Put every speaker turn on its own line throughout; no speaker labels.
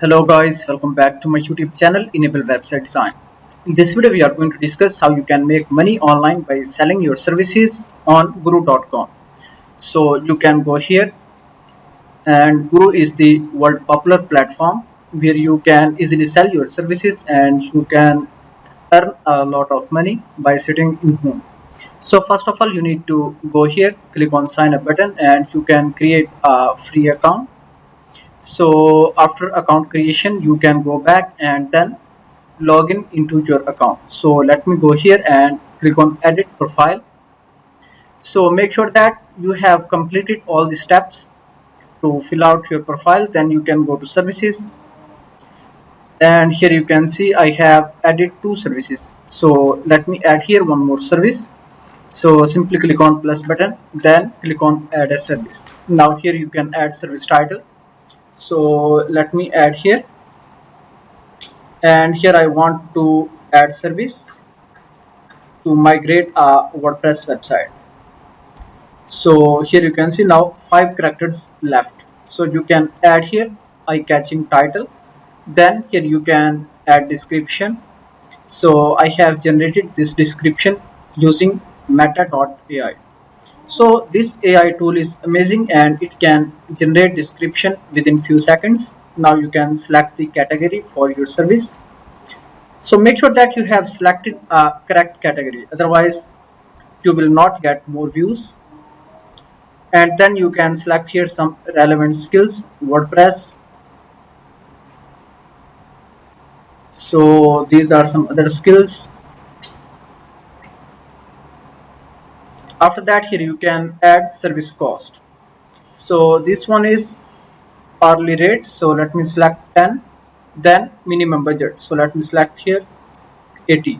Hello guys, welcome back to my YouTube channel Enable Website Design. In this video we are going to discuss how you can make money online by selling your services on guru.com. So you can go here, and Guru is the world popular platform where you can easily sell your services and you can earn a lot of money by sitting in home. So first of all you need to go here, click on sign up button, and you can create a free account. So after account creation you can go back and then log in into your account. So let me go here and click on edit profile. So make sure that you have completed all the steps to fill out your profile. Then you can go to services, and here you can see I have added two services. So let me add here one more service. So simply click on plus button, then click on add a service. Now here you can add service title. So let me add here, and here I want to add service to migrate a WordPress website. So here you can see now 5 characters left. So you can add here eye-catching title. Then here you can add description. So I have generated this description using meta.ai. So this AI tool is amazing and it can generate description within few seconds. Now you can select the category for your service. So make sure that you have selected a correct category, otherwise you will not get more views. And then you can select here some relevant skills, WordPress. So these are some other skills. After that, here you can add service cost. So this one is hourly rate. So let me select 10. Then minimum budget. So let me select here 80.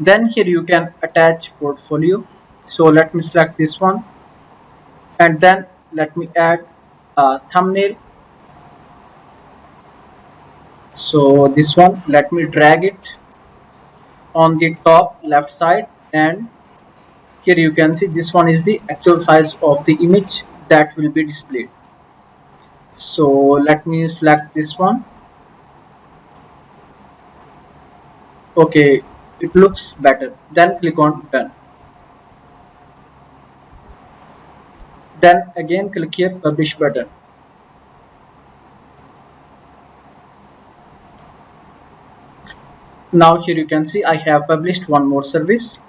Then here you can attach portfolio. So let me select this one, and then let me add a thumbnail. So this one, let me drag it on the top left side, and here you can see this one is the actual size of the image that will be displayed. So let me select this one. Okay, it looks better. Then click on done. Then again click here publish button. Now here you can see I have published one more service.